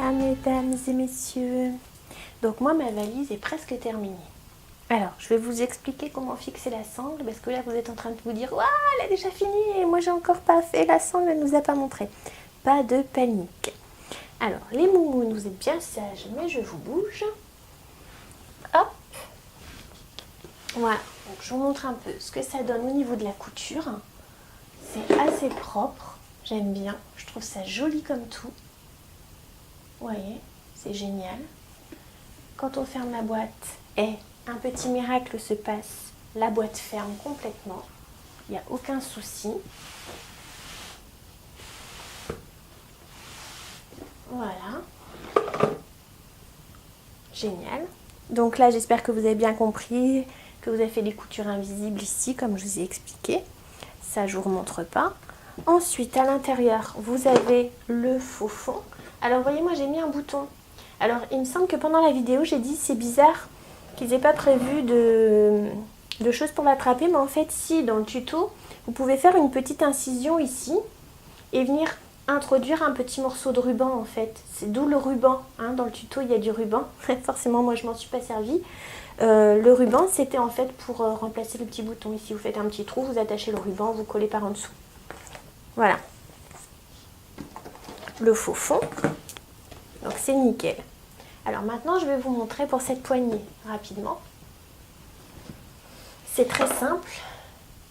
Voilà, mesdames et messieurs. Donc moi, ma valise est presque terminée. Alors, je vais vous expliquer comment fixer la sangle, parce que là, vous êtes en train de vous dire « Waouh, elle a déjà fini et moi, j'ai encore pas fait la sangle, elle nous a pas montré. » Pas de panique. Alors, les moumous, vous êtes bien sages, mais je vous bouge. Hop. Voilà, donc je vous montre un peu ce que ça donne au niveau de la couture. C'est assez propre, j'aime bien, je trouve ça joli comme tout. Vous voyez, c'est génial. Quand on ferme la boîte, un petit miracle se passe, la boîte ferme complètement, il n'y a aucun souci. Voilà, génial. Donc là, j'espère que vous avez bien compris, que vous avez fait des coutures invisibles ici, comme je vous ai expliqué. Ça, je ne vous remontre pas. Ensuite, à l'intérieur, vous avez le faux fond. Alors, voyez, moi, j'ai mis un bouton. Alors, il me semble que pendant la vidéo, j'ai dit c'est bizarre qu'ils n'aient pas prévu de choses pour l'attraper. Mais en fait, si, dans le tuto, vous pouvez faire une petite incision ici et venir introduire un petit morceau de ruban, en fait. C'est d'où le ruban. Hein. Dans le tuto, il y a du ruban. Forcément, moi, je m'en suis pas servi. Le ruban, c'était en fait pour remplacer le petit bouton. Ici, vous faites un petit trou, vous attachez le ruban, vous collez par en dessous. Voilà. Le faux fond. Donc, c'est nickel. Alors maintenant, je vais vous montrer pour cette poignée rapidement. C'est très simple.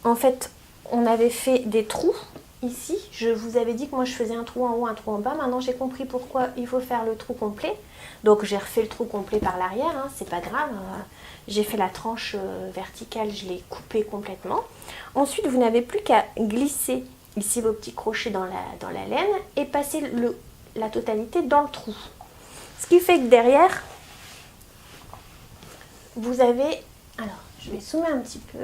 En fait, on avait fait des trous ici. Je vous avais dit que moi, je faisais un trou en haut, un trou en bas. Maintenant, j'ai compris pourquoi il faut faire le trou complet. Donc, j'ai refait le trou complet par l'arrière. Hein, c'est pas grave. J'ai fait la tranche verticale, je l'ai coupée complètement. Ensuite, vous n'avez plus qu'à glisser ici vos petits crochets dans la laine et passer la totalité dans le trou. Ce qui fait que derrière, vous avez... Alors, je vais zoomer un petit peu.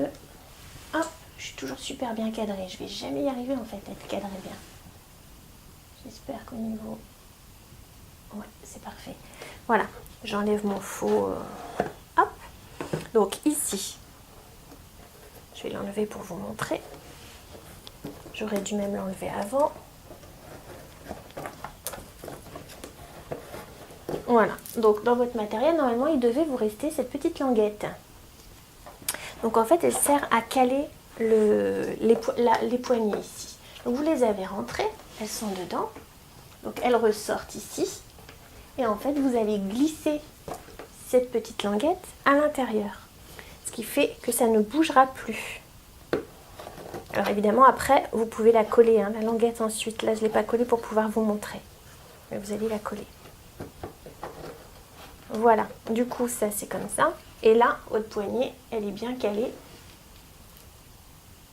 Hop, je suis toujours super bien cadrée. Je vais jamais y arriver en fait à être cadrée bien. J'espère qu'au niveau... Ouais, c'est parfait. Voilà, j'enlève mon faux... Hop. Donc ici, je vais l'enlever pour vous montrer. J'aurais dû même l'enlever avant. Voilà, donc dans votre matériel, normalement, il devait vous rester cette petite languette. Donc en fait, elle sert à caler les poignées ici. Donc vous les avez rentrées, elles sont dedans. Donc elles ressortent ici. Et en fait, vous allez glisser cette petite languette à l'intérieur. Ce qui fait que ça ne bougera plus. Alors évidemment, après, vous pouvez la coller, hein, la languette ensuite. Là, je ne l'ai pas collée pour pouvoir vous montrer. Mais vous allez la coller. Voilà, du coup ça c'est comme ça. Et là, votre poignée, elle est bien calée.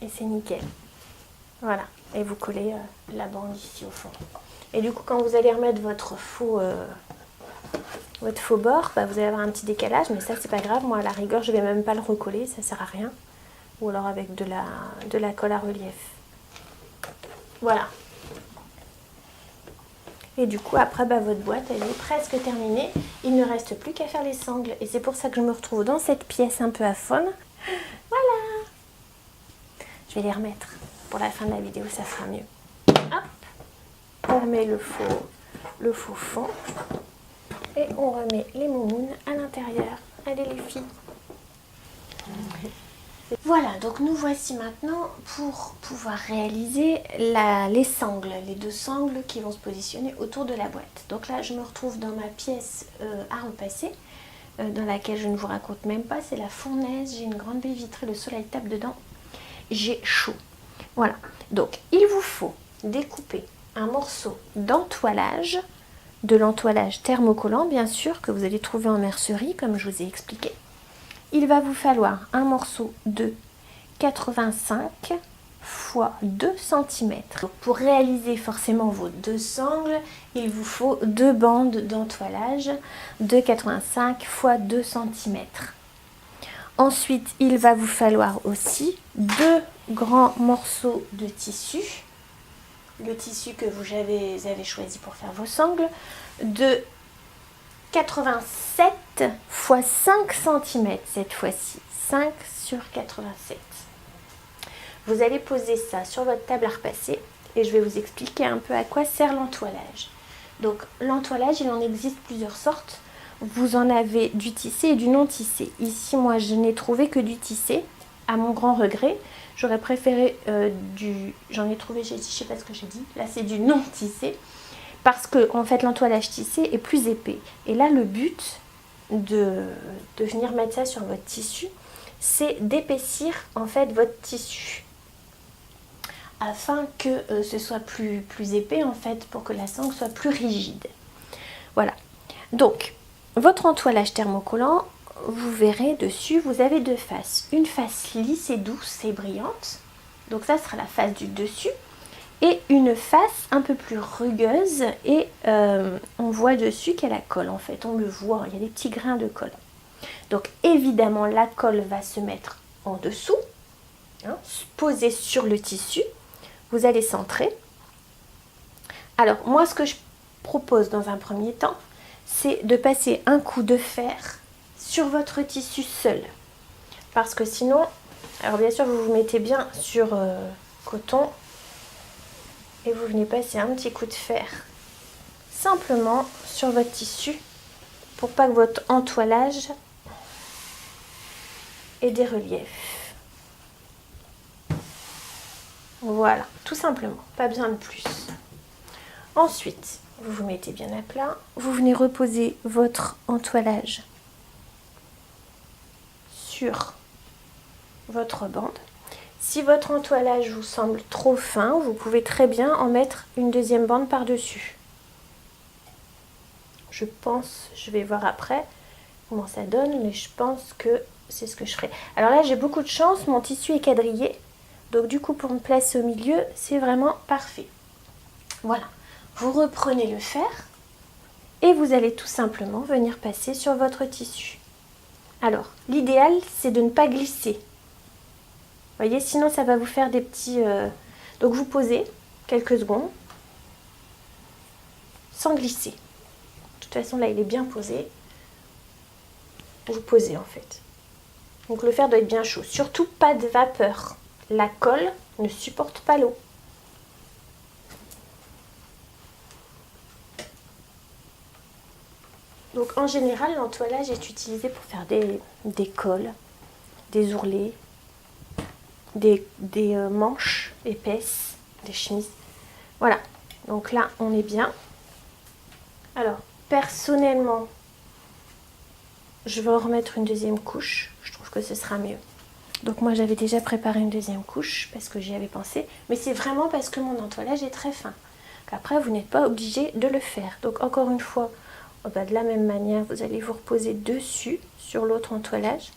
Et c'est nickel. Voilà, et vous collez la bande ici au fond. Et du coup, quand vous allez remettre votre faux bord, bah, vous allez avoir un petit décalage. Mais ça, c'est pas grave. Moi, à la rigueur, je vais même pas le recoller, ça sert à rien. Ou alors avec de la colle à relief. Voilà. Et du coup, après, bah, votre boîte, elle est presque terminée. Il ne reste plus qu'à faire les sangles. Et c'est pour ça que je me retrouve dans cette pièce un peu aphone. Voilà. Je vais les remettre. Pour la fin de la vidéo, ça sera mieux. Hop. On remet le faux fond. Et on remet les moumounes à l'intérieur. Allez les filles. Voilà, donc nous voici maintenant pour pouvoir réaliser les sangles, les deux sangles qui vont se positionner autour de la boîte. Donc là, je me retrouve dans ma pièce à repasser, dans laquelle je ne vous raconte même pas, c'est la fournaise, j'ai une grande baie vitrée, le soleil tape dedans, j'ai chaud. Voilà, donc il vous faut découper un morceau d'entoilage, de l'entoilage thermocollant bien sûr, que vous allez trouver en mercerie, comme je vous ai expliqué. Il va vous falloir un morceau de 85 x 2 cm. Pour réaliser forcément vos deux sangles, il vous faut deux bandes d'entoilage de 85 x 2 cm. Ensuite, il va vous falloir aussi deux grands morceaux de tissu. Le tissu que vous avez choisi pour faire vos sangles, de 87 x 5 cm cette fois-ci, 5 sur 87. Vous allez poser ça sur votre table à repasser et je vais vous expliquer un peu à quoi sert l'entoilage. Donc l'entoilage, il en existe plusieurs sortes. Vous en avez du tissé et du non tissé. Ici, moi, je n'ai trouvé que du tissé, à mon grand regret. J'aurais préféré j'en ai trouvé, je sais pas ce que j'ai dit. Là, c'est du non tissé. Parce que, en fait, l'entoilage tissé est plus épais. Et là, le but de venir mettre ça sur votre tissu, c'est d'épaissir, en fait, votre tissu. Afin que ce soit plus épais, en fait, pour que la sangle soit plus rigide. Voilà. Donc, votre entoilage thermocollant, vous verrez dessus, vous avez deux faces. Une face lisse et douce et brillante. Donc ça sera la face du dessus. Et une face un peu plus rugueuse. Et on voit dessus qu'il y a la colle en fait. On le voit, il y a des petits grains de colle. Donc évidemment, la colle va se mettre en dessous. Hein, posée sur le tissu. Vous allez centrer. Alors moi, ce que je propose dans un premier temps, c'est de passer un coup de fer sur votre tissu seul. Parce que sinon, alors bien sûr, vous vous mettez bien sur coton et vous venez passer un petit coup de fer simplement sur votre tissu pour pas que votre entoilage ait des reliefs. Voilà, tout simplement, pas besoin de plus. Ensuite, vous vous mettez bien à plat, vous venez reposer votre entoilage sur votre bande. Si votre entoilage vous semble trop fin, vous pouvez très bien en mettre une deuxième bande par-dessus. Je pense, je vais voir après comment ça donne, mais je pense que c'est ce que je ferai. Alors là, j'ai beaucoup de chance, mon tissu est quadrillé, donc du coup, pour me placer au milieu, c'est vraiment parfait. Voilà. Vous reprenez le fer et vous allez tout simplement venir passer sur votre tissu. Alors, l'idéal, c'est de ne pas glisser. Vous voyez, sinon ça va vous faire des petits... Donc vous posez quelques secondes sans glisser. De toute façon, là, il est bien posé. Vous posez en fait. Donc le fer doit être bien chaud. Surtout pas de vapeur. La colle ne supporte pas l'eau. Donc en général, l'entoilage est utilisé pour faire des cols, des ourlets, des manches épaisses, des chemises. Voilà, donc là on est bien. Alors personnellement, je vais en remettre une deuxième couche. Je trouve que ce sera mieux. Donc moi j'avais déjà préparé une deuxième couche parce que j'y avais pensé. Mais c'est vraiment parce que mon entoilage est très fin. Après vous n'êtes pas obligé de le faire. Donc encore une fois, de la même manière, vous allez vous reposer dessus, sur l'autre entoilage.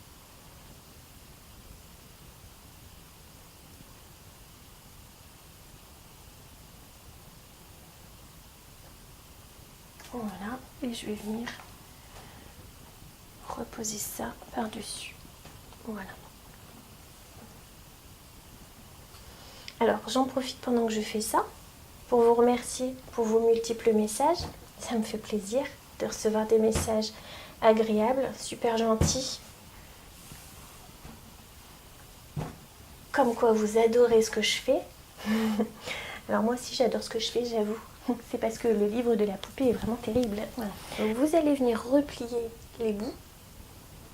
Voilà, et je vais venir reposer ça par-dessus. Voilà. Alors, j'en profite pendant que je fais ça pour vous remercier pour vos multiples messages. Ça me fait plaisir de recevoir des messages agréables, super gentils. Comme quoi vous adorez ce que je fais. Alors moi aussi j'adore ce que je fais, j'avoue. C'est parce que le livre de la poupée est vraiment terrible. Voilà. Donc vous allez venir replier les bouts.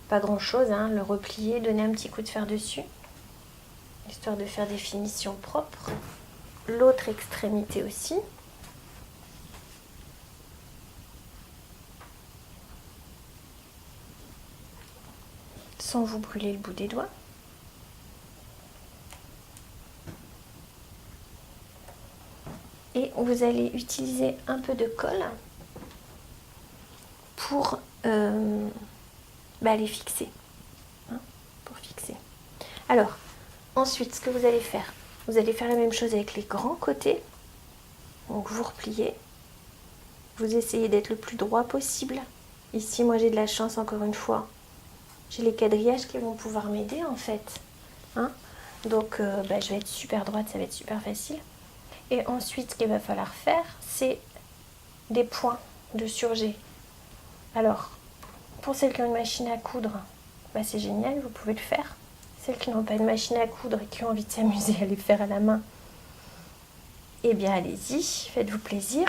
Pas grand chose, hein, le replier, donner un petit coup de fer dessus. Histoire de faire des finitions propres. L'autre extrémité aussi. Sans vous brûler le bout des doigts. Et vous allez utiliser un peu de colle pour les fixer. Hein, pour fixer. Alors, ensuite, ce que vous allez faire la même chose avec les grands côtés. Donc vous repliez. Vous essayez d'être le plus droit possible. Ici, moi j'ai de la chance encore une fois. J'ai les quadrillages qui vont pouvoir m'aider en fait. Hein, donc je vais être super droite, ça va être super facile. Et ensuite, ce qu'il va falloir faire, c'est des points de surjet. Alors, pour celles qui ont une machine à coudre, c'est génial, vous pouvez le faire. Celles qui n'ont pas de machine à coudre et qui ont envie de s'amuser à les faire à la main, eh bien allez-y, faites-vous plaisir.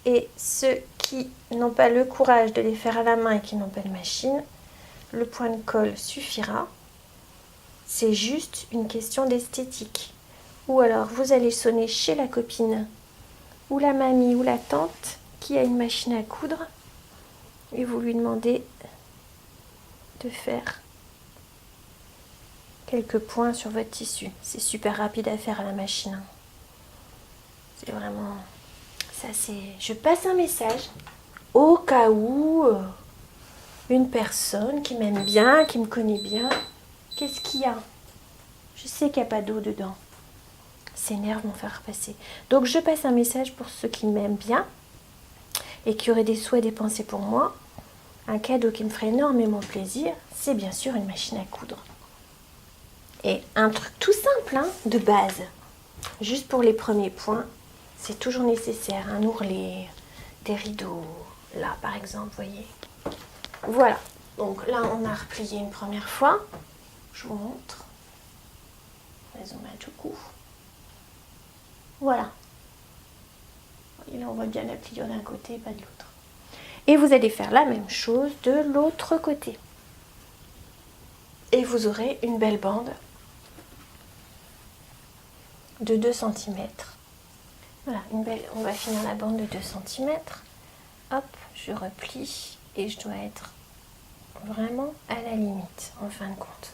Et ceux qui n'ont pas le courage de les faire à la main et qui n'ont pas de machine, le point de colle suffira. C'est juste une question d'esthétique. Ou alors vous allez sonner chez la copine ou la mamie ou la tante qui a une machine à coudre et vous lui demandez de faire quelques points sur votre tissu. C'est super rapide à faire à la machine. C'est vraiment... Ça, c'est... Je passe un message au cas où une personne qui m'aime bien, qui me connaît bien, qu'est-ce qu'il y a? Je sais qu'il n'y a pas d'eau dedans. Ces nerfs vont faire passer. Donc je passe un message pour ceux qui m'aiment bien et qui auraient des souhaits dépensés pour moi. Un cadeau qui me ferait énormément plaisir, c'est bien sûr une machine à coudre. Et un truc tout simple, hein, de base. Juste pour les premiers points, c'est toujours nécessaire. Un ourlet, des rideaux, là par exemple, vous voyez. Voilà. Donc là, on a replié une première fois. Je vous montre. Zoom à tout coup. Voilà. Et là, on voit bien la pliure d'un côté et pas de l'autre. Et vous allez faire la même chose de l'autre côté. Et vous aurez une belle bande de 2 cm. Voilà, une belle, on va finir la bande de 2 cm. Hop, je replie et je dois être vraiment à la limite en fin de compte.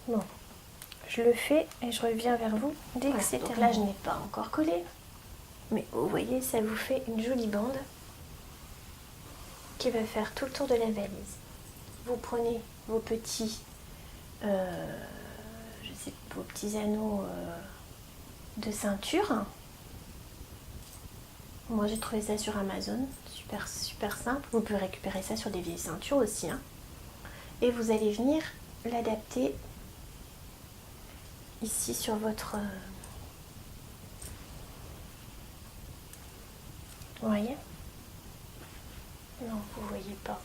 Bon, je le fais et je reviens vers vous dès que c'est terminé. Là, je n'ai pas encore collé, mais vous voyez, ça vous fait une jolie bande qui va faire tout le tour de la valise. Vous prenez vos petits, vos petits anneaux de ceinture. Moi, j'ai trouvé ça sur Amazon, super super simple. Vous pouvez récupérer ça sur des vieilles ceintures aussi, hein. Et vous allez venir l'adapter ici sur votre... Vous voyez? Non, vous voyez pas.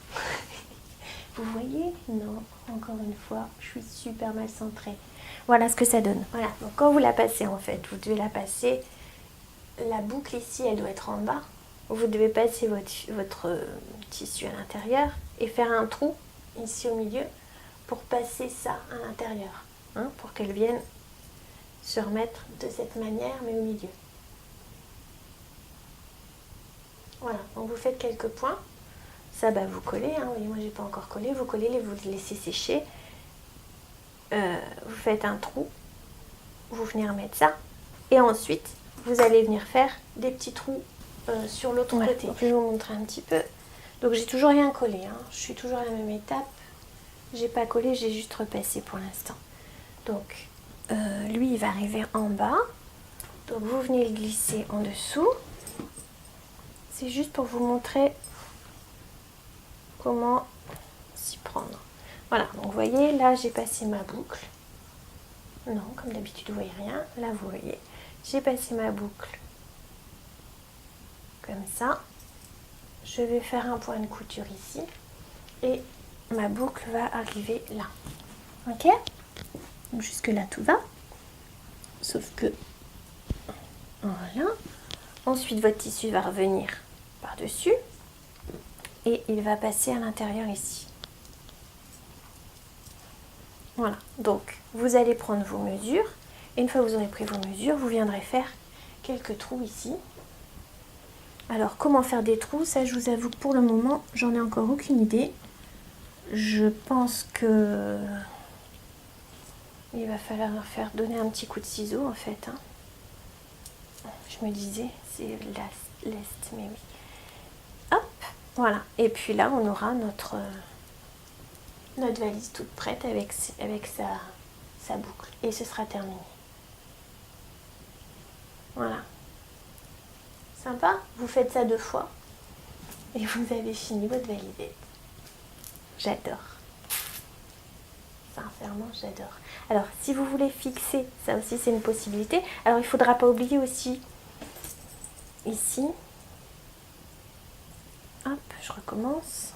Vous voyez? Non, encore une fois, je suis super mal centrée. Voilà ce que ça donne. Voilà, donc quand vous la passez en fait, vous devez la passer... La boucle ici, elle doit être en bas. Vous devez passer votre tissu à l'intérieur et faire un trou ici au milieu pour passer ça à l'intérieur, hein, pour qu'elle vienne se remettre de cette manière, mais au milieu. Voilà, donc vous faites quelques points. Ça, bah, vous collez, hein. Vous voyez, moi j'ai pas encore collé. Vous collez, vous le laissez sécher. Vous faites un trou. Vous venez remettre ça. Et ensuite, vous allez venir faire des petits trous sur l'autre côté. Donc, je vais vous montrer un petit peu. Donc j'ai toujours rien collé, hein. Je suis toujours à la même étape. J'ai pas collé, j'ai juste repassé pour l'instant. Donc lui, il va arriver en bas. Donc vous venez le glisser en dessous. C'est juste pour vous montrer comment s'y prendre. Voilà, donc vous voyez, là j'ai passé ma boucle. Non, comme d'habitude vous voyez rien. Là vous voyez, j'ai passé ma boucle comme ça. Je vais faire un point de couture ici et ma boucle va arriver là. Ok? Donc jusque là tout va. Sauf que voilà. Ensuite votre tissu va revenir par dessus et il va passer à l'intérieur ici. Voilà. Donc vous allez prendre vos mesures et une fois que vous aurez pris vos mesures, vous viendrez faire quelques trous ici. Alors comment faire des trous, ça je vous avoue que pour le moment j'en ai encore aucune idée. Je pense que il va falloir donner un petit coup de ciseau en fait, hein. Je me disais c'est l'est, mais oui. Hop, voilà. Et puis là on aura notre valise toute prête avec sa boucle et ce sera terminé. Voilà. Sympa, vous faites ça 2 fois et vous avez fini votre valise. J'adore. Sincèrement, j'adore. Alors, si vous voulez fixer, ça aussi c'est une possibilité. Alors, il ne faudra pas oublier aussi, ici, hop, je recommence.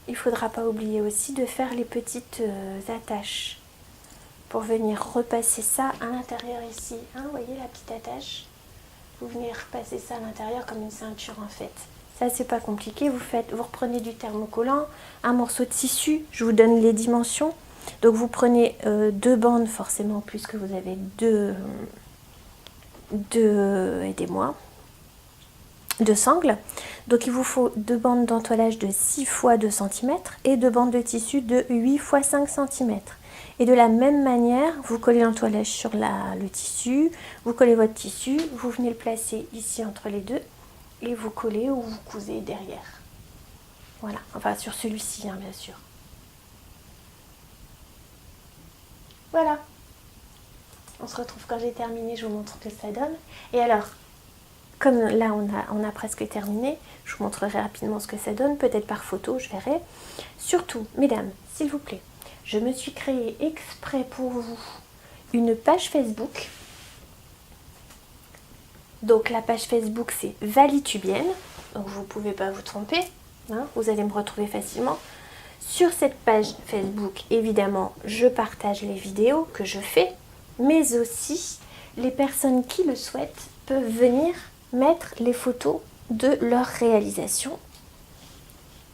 Il ne faudra pas oublier aussi de faire les petites attaches pour venir repasser ça à l'intérieur ici. Hein, vous voyez la petite attache? Vous venez repasser ça à l'intérieur comme une ceinture en fait. Ça, c'est pas compliqué. Vous reprenez du thermocollant, un morceau de tissu. Je vous donne les dimensions. Donc, vous prenez 2 bandes, forcément, puisque vous avez aidez-moi, 2 sangles. Donc, il vous faut 2 bandes d'entoilage de 6 x 2 cm et 2 bandes de tissu de 8 x 5 cm. Et de la même manière, vous collez l'entoilage sur le tissu, vous collez votre tissu, vous venez le placer ici entre les deux et vous collez ou vous cousez derrière. Voilà, enfin sur celui-ci, hein, bien sûr. Voilà. On se retrouve quand j'ai terminé, je vous montre ce que ça donne. Et alors, comme là on a presque terminé, je vous montrerai rapidement ce que ça donne, peut-être par photo, je verrai. Surtout, mesdames, s'il vous plaît, je me suis créé exprès pour vous une page Facebook. Donc la page Facebook c'est Valitubienne, donc vous ne pouvez pas vous tromper, hein, vous allez me retrouver facilement. Sur cette page Facebook, évidemment, je partage les vidéos que je fais, mais aussi les personnes qui le souhaitent peuvent venir mettre les photos de leur réalisation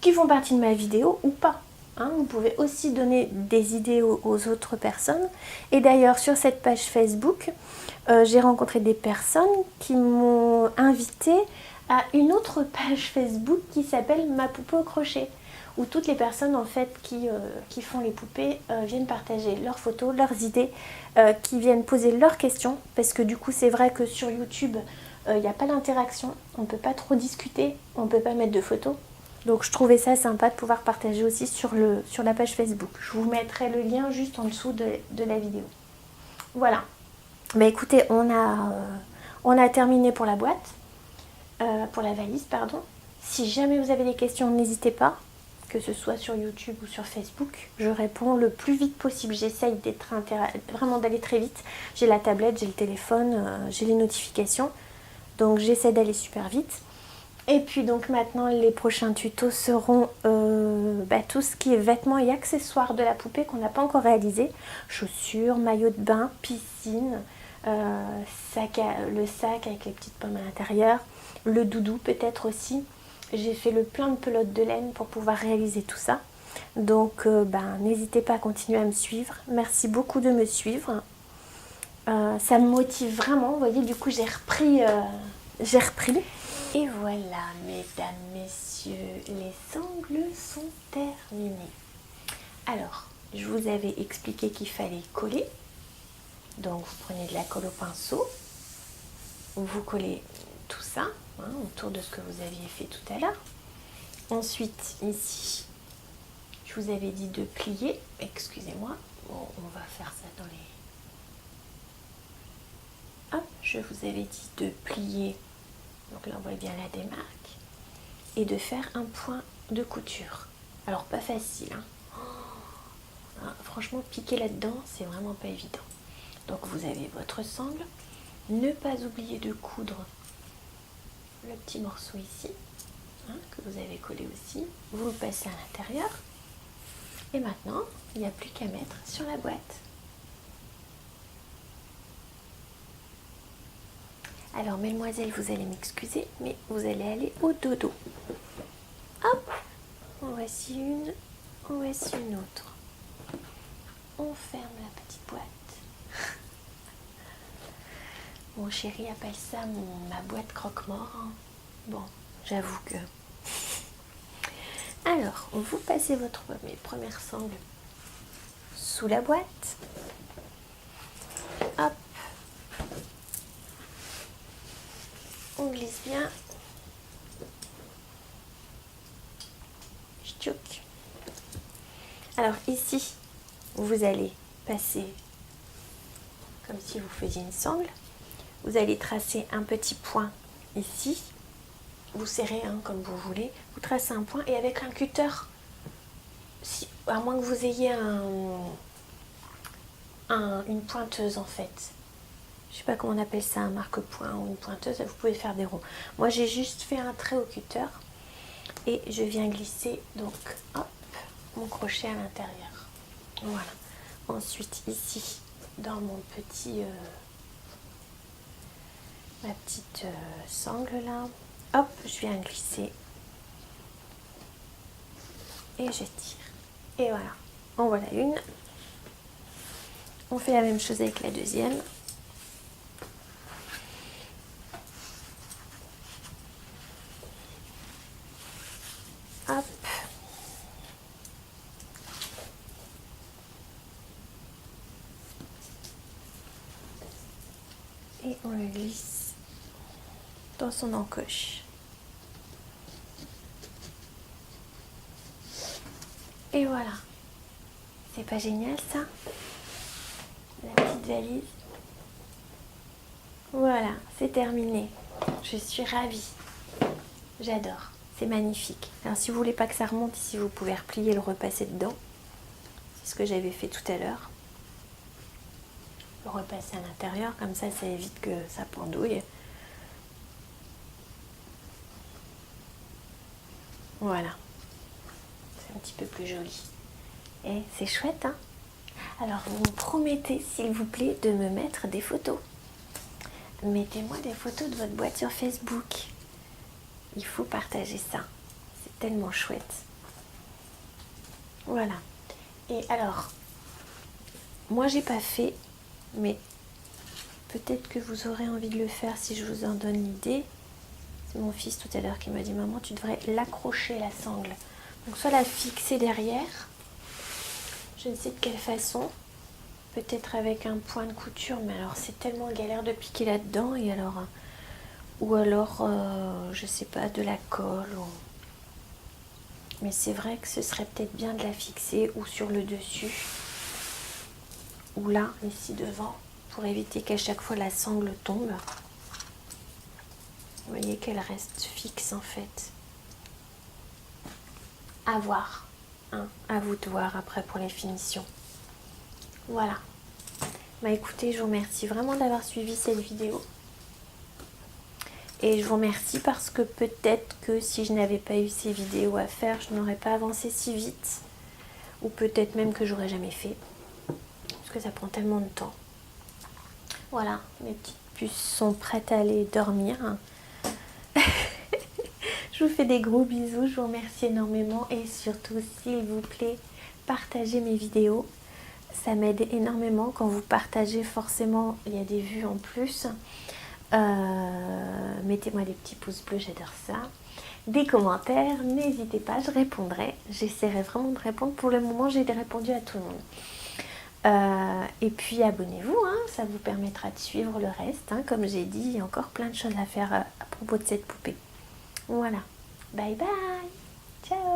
qui font partie de ma vidéo ou pas. Hein, vous pouvez aussi donner des idées aux autres personnes. Et d'ailleurs, sur cette page Facebook, j'ai rencontré des personnes qui m'ont invité à une autre page Facebook qui s'appelle Ma poupée au crochet, où toutes les personnes en fait qui font les poupées viennent partager leurs photos, leurs idées, qui viennent poser leurs questions, parce que du coup c'est vrai que sur YouTube il n'y a pas d'interaction, on ne peut pas trop discuter, on ne peut pas mettre de photos. Donc je trouvais ça sympa de pouvoir partager aussi sur la page Facebook. Je vous mettrai le lien juste en dessous de la vidéo. Voilà. Bah écoutez, on a terminé pour la boîte, pour la valise, pardon. Si jamais vous avez des questions, n'hésitez pas, que ce soit sur YouTube ou sur Facebook. Je réponds le plus vite possible. J'essaye vraiment d'aller très vite. J'ai la tablette, j'ai le téléphone, j'ai les notifications. Donc j'essaie d'aller super vite. Et puis donc maintenant les prochains tutos seront tout ce qui est vêtements et accessoires de la poupée qu'on n'a pas encore réalisé. Chaussures, maillot de bain, piscine, le sac avec les petites pommes à l'intérieur, le doudou peut-être aussi. J'ai fait le plein de pelotes de laine pour pouvoir réaliser tout ça. Donc n'hésitez pas à continuer à me suivre. Merci beaucoup de me suivre. Ça me motive vraiment. Vous voyez, du coup j'ai repris. Et voilà, mesdames, messieurs, les sangles sont terminées. Alors, je vous avais expliqué qu'il fallait coller. Donc, vous prenez de la colle au pinceau. Vous collez tout ça, hein, autour de ce que vous aviez fait tout à l'heure. Ensuite, ici, je vous avais dit de plier. Excusez-moi, bon, on va faire ça dans les... Hop, je vous avais dit de plier. Donc là on voit bien la démarque. Et de faire un point de couture. Alors pas facile. Hein. Franchement piquer là-dedans c'est vraiment pas évident. Donc vous avez votre sangle. Ne pas oublier de coudre le petit morceau ici. Hein, que vous avez collé aussi. Vous le passez à l'intérieur. Et maintenant il n'y a plus qu'à mettre sur la boîte. Alors, mesdemoiselles, vous allez m'excuser, mais vous allez aller au dodo. Hop, en voici une, en voici une autre. On ferme la petite boîte. Mon chéri appelle ça ma boîte croque-mort. Hein. Bon, j'avoue que... Alors, vous passez mes premières sangles sous la boîte. Hop. On glisse bien. Tchouk. Alors ici, vous allez passer comme si vous faisiez une sangle. Vous allez tracer un petit point ici. Vous serrez hein, comme vous voulez. Vous tracez un point et avec un cutter, à moins que vous ayez une pointeuse en fait. Je sais pas comment on appelle ça, un marque-point ou une pointeuse, vous pouvez faire des ronds. Moi j'ai juste fait un trait au cutter et je viens glisser donc hop, mon crochet à l'intérieur. Voilà. Ensuite ici dans mon petit ma petite sangle là, hop, je viens glisser et je tire. Et voilà, en voilà une. On fait la même chose avec la deuxième. Hop. Et on le glisse dans son encoche. Et voilà. C'est pas génial ça? La petite valise. Voilà, c'est terminé. Je suis ravie. J'adore. C'est magnifique. Alors si vous voulez pas que ça remonte ici, vous pouvez replier et le repasser dedans. C'est ce que j'avais fait tout à l'heure. Le repasser à l'intérieur, comme ça évite que ça pendouille. Voilà. C'est un petit peu plus joli. Et c'est chouette, hein? Alors vous me promettez, s'il vous plaît, de me mettre des photos. Mettez-moi des photos de votre boîte sur Facebook. Il faut partager ça. C'est tellement chouette. Voilà. Et alors, moi j'ai pas fait, mais peut-être que vous aurez envie de le faire si je vous en donne l'idée. C'est mon fils tout à l'heure qui m'a dit: maman, tu devrais l'accrocher la sangle. Donc soit la fixer derrière, je ne sais de quelle façon, peut-être avec un point de couture, mais alors c'est tellement galère de piquer là-dedans, et alors, ou alors, je sais pas, de la colle, mais c'est vrai que ce serait peut-être bien de la fixer ou sur le dessus, ou là, ici devant, pour éviter qu'à chaque fois la sangle tombe. Vous voyez qu'elle reste fixe en fait. À voir, hein, à vous de voir après pour les finitions. Voilà. Bah écoutez, je vous remercie vraiment d'avoir suivi cette vidéo. Et je vous remercie parce que peut-être que si je n'avais pas eu ces vidéos à faire, je n'aurais pas avancé si vite. Ou peut-être même que j'aurais jamais fait. Parce que ça prend tellement de temps. Voilà, mes petites puces sont prêtes à aller dormir. Je vous fais des gros bisous, je vous remercie énormément. Et surtout, s'il vous plaît, partagez mes vidéos. Ça m'aide énormément. Quand vous partagez, forcément, il y a des vues en plus. Mettez-moi des petits pouces bleus, j'adore ça. Des commentaires, n'hésitez pas, je répondrai. J'essaierai vraiment de répondre. Pour le moment, j'ai répondu à tout le monde. Et puis abonnez-vous, hein, ça vous permettra de suivre le reste. Hein. Comme j'ai dit, il y a encore plein de choses à faire à propos de cette poupée. Voilà. Bye bye. Ciao.